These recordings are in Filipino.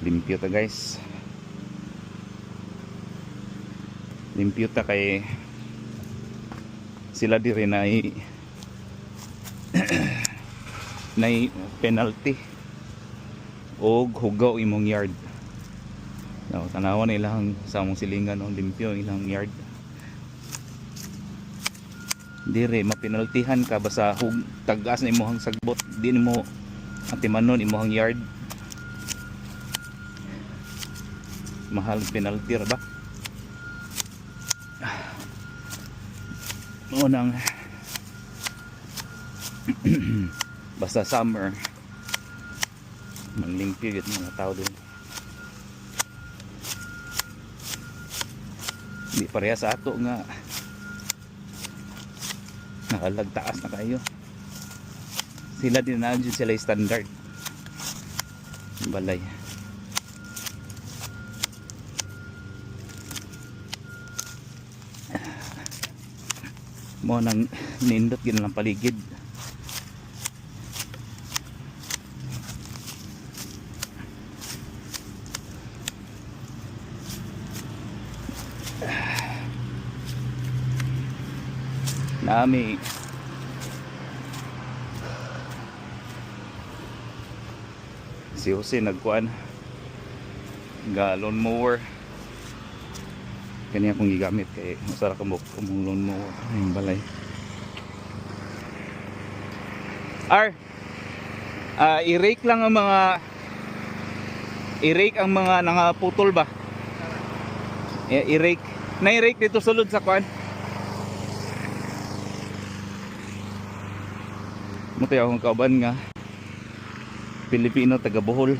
limpyo ta guys, limpyo ta kay sila diri na nay penalty og hugaw imong yard. No, tanawan na ilang sa among silingan o limpyo ilang yard. Dire mapinaltihan ka basta tagas na imong sagbot, di nimo atimanon imong yard. Mahal penalty ra ba? Unang basta summer manglimpyo yun mga tao doon. Hindi pareha sa ato nga nakalagtaas na kayo. Sila din na dyan sila standard balay. Mo nang nindot gina lang paligid. Nami si Jose nagkuan galon mower kanya akong gigamit kay masara ka mo kumong lawn mower yung balay. I-rake lang ang mga i-rake ang mga nangaputol ba, i-rake na i-rake dito sulod sa kuan. Mutay akong kauban nga Pilipino taga Bohol.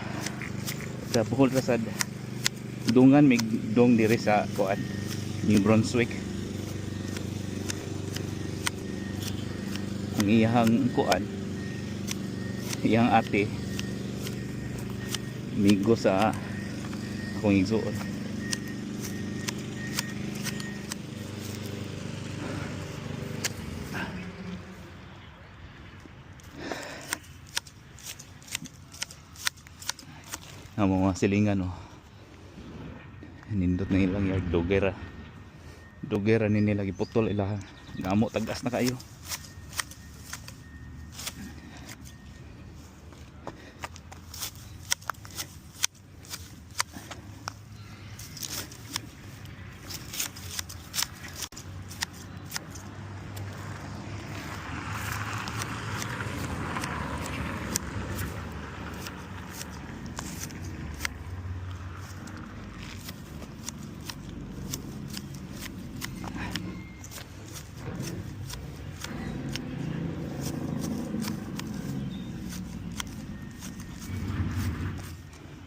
Sa Bohol rasad dungan mig dong diri sa kuan New Brunswick. Ang iyang kuan, iyang ate migo sa akong igsuon. Ang mga silingan nindot na ilang yard dogera ni nila giputol ila gamo tagas na kayo.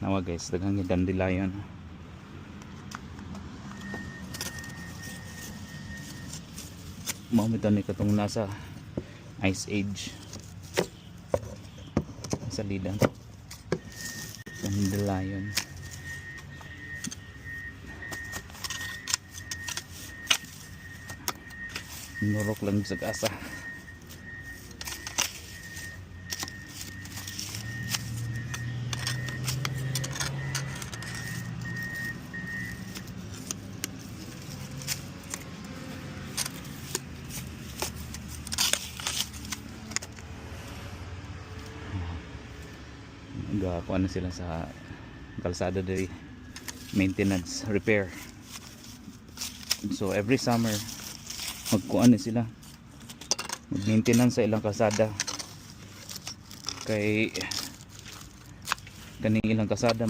Nawa guys, daghang dandelion. Mamita ni katong nasa Ice Age sa lidan. Dandelion. Nurok lang sa kasa. Gakuan na sila sa kalsada diri, maintenance, repair. So every summer magkuan na sila, mag-maintenance sa ilang kalsada kay kaning ilang kalsada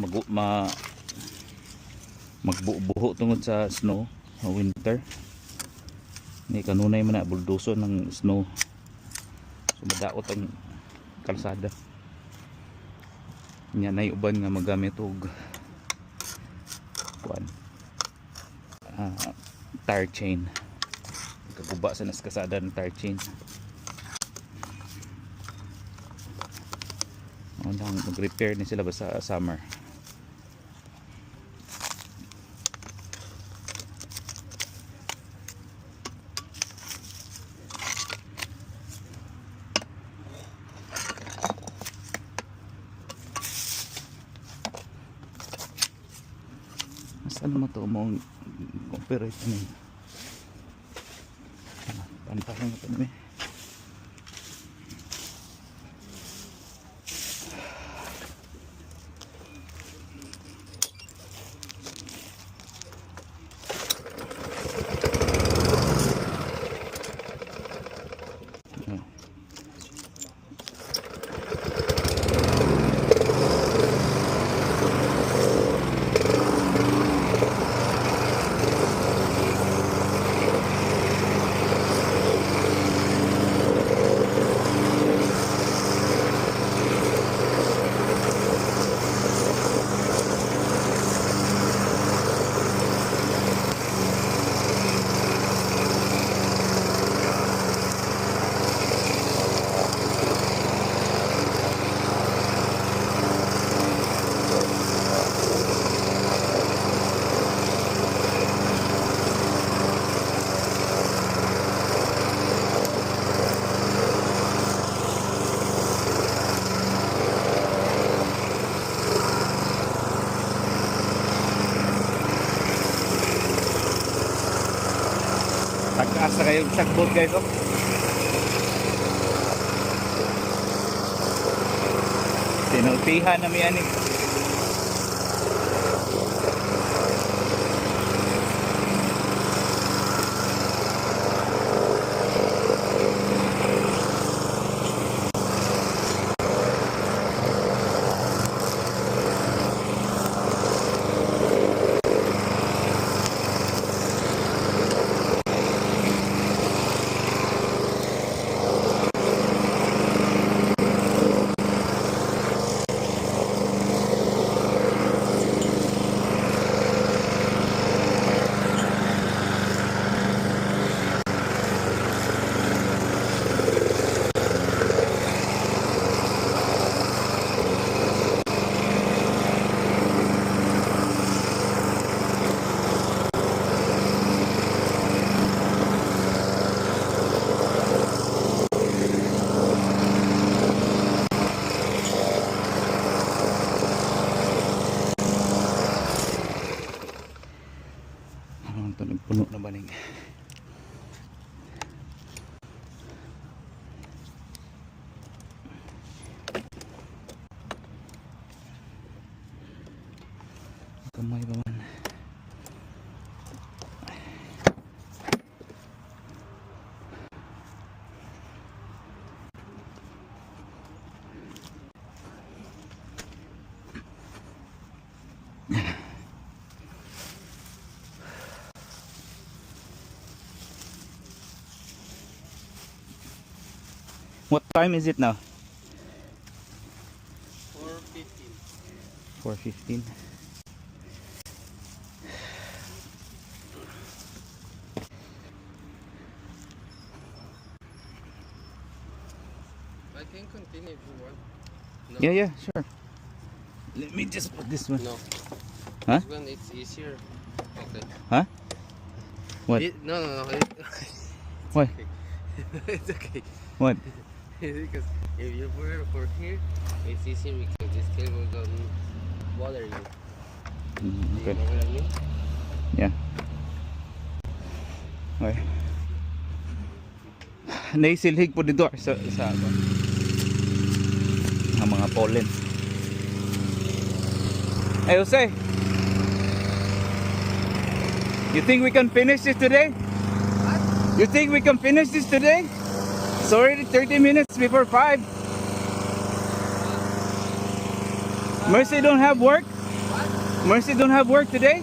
magbubuho tungod sa snow sa winter. Ni kanunay man na buldoso ng snow, so madaot ang kalsada. Nya nay uban nga magamit og kuan tire chain, kaguba sa naskasada ng tire chain. Mag-repair ni sila ba sa summer. Ano mo to mong copyright ni? Pantahan mo to ni. Tagkaas na kayo sagbot guys oh. Sinulpihan na may ani. Ito nagpuno na baning. Kamay pa man. What time is it now? 4:15. 4:15. I can continue if you want. No. Yeah, sure. Let me just put this one. No. Huh? This one it's easier. Okay. Huh? What? No. Why? It's okay. What? Because if you put it for here, it's easier because this cable doesn't bother you. Do you Okay. know what I mean? Yeah. Okay. Naisilhig po dito sa mga pollen. Hey Jose, you think we can finish this today? What? You think we can finish this today? It's already 30 minutes before 5. Mercy don't have work? What? Mercy don't have work today? I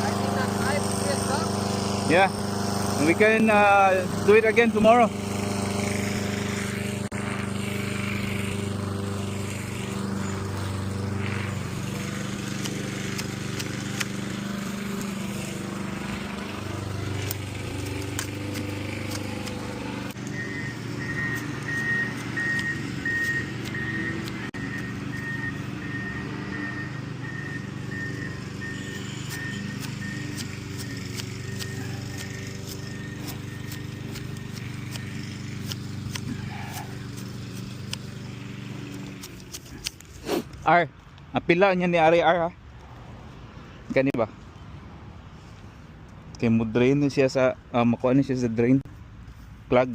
think that 5 o'clock. Yeah. And we can do it again tomorrow. R. Apila niya ni Ari R ha. Kani ba? Kay mo drain na siya sa makuha na siya sa drain plug.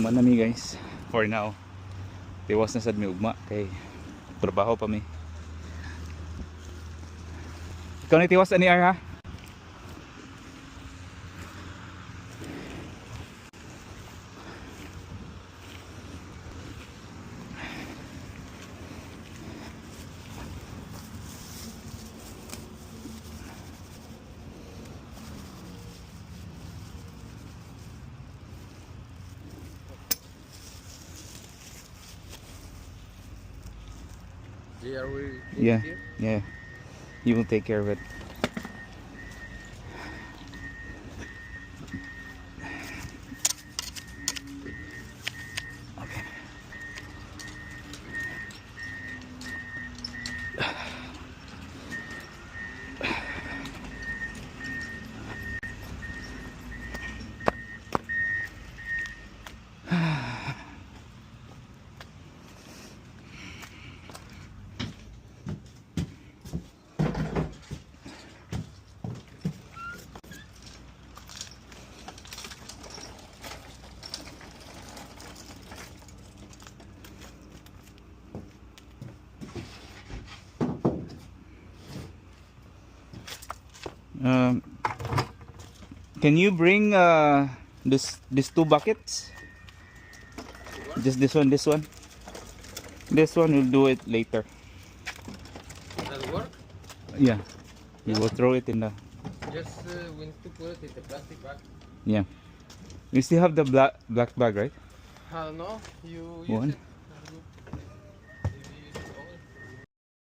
Manami guys for now. Tiwas na sad mi ugma kay trabaho pa mi. Ikaw na tiwas ani Ar ha? Yeah, are we Yeah, here? yeah. You will take care of it. Okay. Can you bring these two buckets? Just this one. This one we'll do it later. Does it work? Yeah. You will throw it in the Just we need to put it in the plastic bag. yeah. You still have the black bag, right? I don't know. You use One. it.